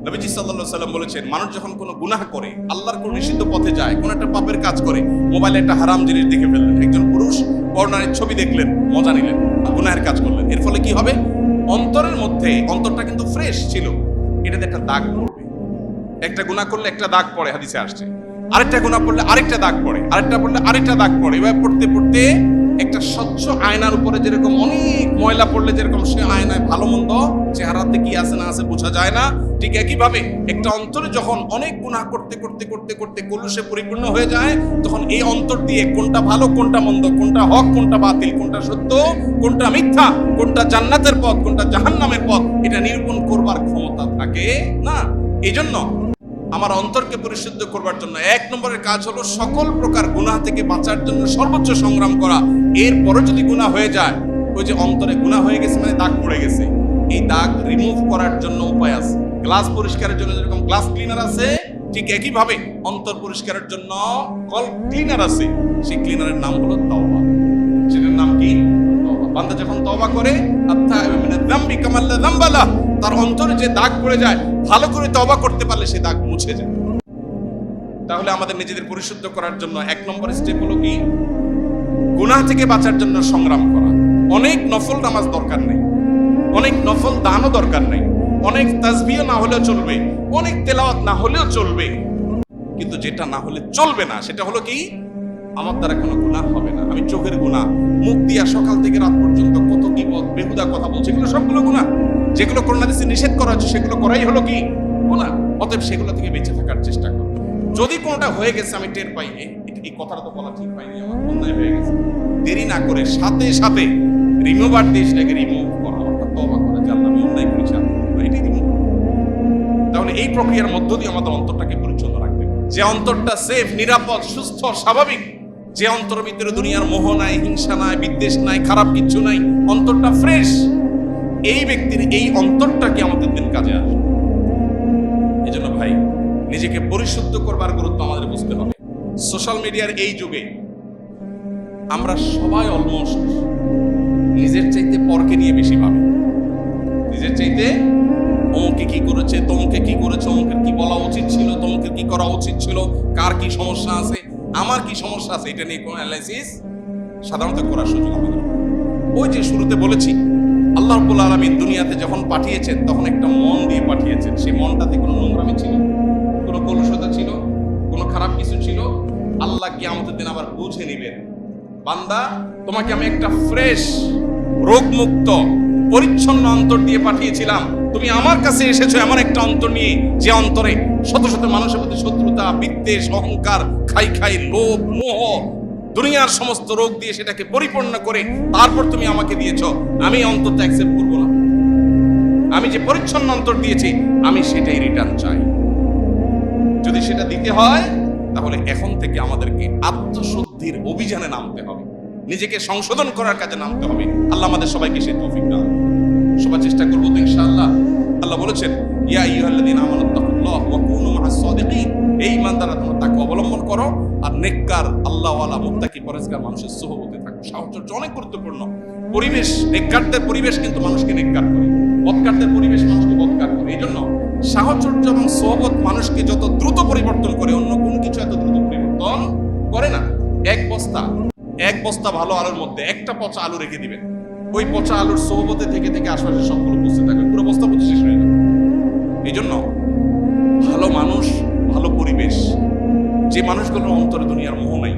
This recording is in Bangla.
নবীজি সাল্লাল্লাহু আলাইহি সাল্লাম বলেছেন, মানুষ যখন কোনো গুনাহ করে, আল্লাহর কোনো নিষিদ্ধ পথে যায়, কোনো একটা পাপের কাজ করে, মোবাইলে একটা হারাম জিনিস দেখে ফেললেন, একজন পুরুষ পর্নোর ছবি দেখলেন, মজা নিলেন, গুনাহের কাজ করলেন, এর ফলে কি হবে? অন্তরের মধ্যে, অন্তরটা কিন্তু ফ্রেশ ছিল, এটাতে একটা দাগ পড়বে। একটা গুনাহ করলে একটা দাগ পড়ে, হাদিসে আসছে। আরেকটা গুনাহ পড়লে আরেকটা দাগ পড়ে, আরেকটা পড়লে আরেকটা দাগ পড়ে। এভাবে পড়তে পড়তে একটা স্বচ্ছ আয়নার উপরে যেরকম অনেক ময়লা পড়লে যেরকম সে আয়নায় ভালো মন্দ চেহারাতে কি আছে না আছে বোঝা যায় না, ঠিক একইভাবে একটা অন্তরে যখন অনেক গুনাহ করতে করতে করতে করতে কলুষে পরিপূর্ণ হয়ে যায়, তখন এই অন্তর দিয়ে কোনটা ভালো কোনটা মন্দ, কোনটা হক কোনটা বাতিল, কোনটা সত্য কোনটা মিথ্যা, কোনটা জান্নাতের পথ কোনটা জাহান্নামের পথ, এটা নিরূপণ করবার ক্ষমতা থাকে না। এই জন্য আমার অন্তরকে পরিশুদ্ধ করবার জন্য 1 নম্বরের কাজ হলো সকল প্রকার গুনাহ থেকে বাঁচার জন্য সর্বোচ্চ সংগ্রাম করা। এরপরে যদি গুনাহ হয়ে যায়, ওই যে অন্তরে গুনাহ হয়ে গেছে মানে দাগ পড়ে গেছে, এই দাগ রিমুভ করার জন্য উপায় আছে। গ্লাস পরিষ্কারের জন্য যেরকম গ্লাস ক্লিনার আছে, ঠিক একইভাবে অন্তর পরিষ্কারের জন্য কল ক্লিনার আছে। সেই ক্লিনারের নাম হলো তওবা। সেটার নাম কি? তওবা। বান্দা যখন তওবা করে, আত্তাইবু মিনাজ যামবি কামা লা যামবা লাহ, তার অন্তরে যে দাগ পড়ে যায়, ভালো করে তওবা করতে পারলে সে দাগ মুছে যায়। তাহলে আমাদের নিজেদের পরিশুদ্ধ করার জন্য 1 নম্বর স্টেপ হলো কি? গুনাহ থেকে বাঁচার জন্য সংগ্রাম করা। অনেক নফল নামাজ দরকার নেই, অনেক নফল দানও দরকার নেই, অনেক তাসবিহ না হলেও চলবে, অনেক তেলাওয়াত না হলেও চলবে, কিন্তু যেটা না হলে চলবে না সেটা হলো কি? আমার দ্বারা কোনো গুনাহ হবে না। আমি চোখের গুনাহ, মুখ দিয়া সকাল থেকে রাত পর্যন্ত কত গীবত বেহুদা কথা বলছি, এগুলো সবগুলো গুনাহ। যেগুলো কোরআন হাদিসে নিষেধ করা হচ্ছে সেগুলো করাই হলো কি? গুনাহ। অতএব সেগুলো থেকে বেঁচে থাকার চেষ্টা করো। যদি কোনটা হয়ে গেছে আমি টের পাই, এই কথাটা তো বলা ঠিক হয়নি, আমার অন্যায় হয়ে গেছে, দেরি না করে সাথে সাথে রিমুভার দিয়ে সেটাকে রিমুভ করা, অর্থাৎ তওবা করে যে আল্লাহ আমি অন্যায় করেছি, এটাই রিমুভ। তাহলে এই প্রক্রিয়ার মধ্য দিয়ে আমাদের অন্তরটাকে পরিচ্ছন্ন রাখতে হবে। যে অন্তরটা সেফ, নিরাপদ, সুস্থ, স্বাভাবিক, যে অন্তরের ভিতরে দুনিয়ার মোহ নাই, হিংসা নাই, বিদ্বেষ নাই, খারাপ কিচ্ছু নাই, অন্তরটা ফ্রেশ, এই ব্যক্তির এই অন্তরটাকে আমাদের দিন কাজে আসে। এই জন্য ভাই, নিজেকে পরিশুদ্ধ করবার গুরুত্ব আমাদের বুঝতে হবে। সোশ্যাল মিডিয়ার এই যুগে আমরা সবাই অলমোস্ট নিজের চাইতে পরকে নিয়ে বেশি ভাবি। নিজের চাইতে অমুকে কি করেছে, তমুকে কি করেছে, অমুকের কি বলা উচিত ছিল, তমুকের কি করা উচিত ছিল, কার কি সমস্যা আছে, আমার কি সমস্যা আছে, এটা নিয়ে কোনো অ্যানালাইসিস সাধারণত করার সুযোগ আমাদের। ওই যে শুরুতে বলেছি, আল্লাহ রাব্বুল আলামিন দুনিয়াতে যখন পাঠিয়েছেন তখন একটা মন দিয়ে পাঠিয়েছেন। সেই মনটাতে কোনো নোংরামি ছিল, কোনো কলুষতা ছিল, কোনো খারাপ কিছু ছিল? আল্লাহ কিয়ামতের দিন আবার বুঝে নিবেন, বান্দা তোমাকে আমি একটা ফ্রেশ, রোগমুক্ত, পরিচ্ছন্ন অন্তর দিয়ে পাঠিয়েছিলাম, তুমি আমার কাছে এসেছো এমন একটা অন্তর নিয়ে যে অন্তরে শত শত মানুষের প্রতি শত্রুতা, বিদ্বেষ, অহংকার, খাই লোভ, মোহ, দুনিয়ার সমস্ত রোগ দিয়ে সেটাকে পরিপূর্ণ করে তারপর তুমি আমাকে দিয়েছো। আমি অন্তরটা অ্যাকসেপ্ট করবো না। আমি যে পরিচ্ছন্ন অন্তর দিয়েছি আমি সেটাই রিটার্ন চাই। যদি সেটা দিতে হয় তাহলে এখন থেকে আমাদেরকে আত্মশুদ্ধির অভিযানে নামতে হবে, নিজেকে সংশোধন করার কাজে নামতে হবে। আল্লাহ আমাদের সবাইকে সেই তৌফিক দান। সবাই চেষ্টা করবো তো ইনশাআল্লাহ। আল্লাহ বলেছেন, ইয়া আইয়ুহাল্লাযীনা আমানুত্তাকুল্লাহ ওয়া কুনু মা'আস সাদিকিন, এই ইমানদাররা তোমরা তাকে অবলম্বন করো আর নেককার, আল্লাহওয়ালা, মুত্তাকি, পরেজগার মানুষের সুহবতে থাকো। সাহচর্য অনেক গুরুত্বপূর্ণ। পরিবেশ, নেককারদের পরিবেশ কিন্তু মানুষকে নেককার করে, বদকারদের পরিবেশ মানুষকে বদকার করে। এই জন্য সাহচর্য এবং সোহবত মানুষকে যত দ্রুত পরিবর্তন করে, অন্য কোনো কিছু এত দ্রুত পরিবর্তন করে না। এক বস্তা ভালো আলুর মধ্যে একটা পচা আলু রেখে দিবেন, ওই পচা আলুর সোহবতে থেকে থেকে আশপাশে সবগুলো পচতে থাকবে, পুরো বস্তা পচে শেষ হয়ে যাবে। এই জন্য ভালো মানুষ, ভালো পরিবেশ, যে মানুষগুলোর অন্তরে দুনিয়ার মোহ নাই,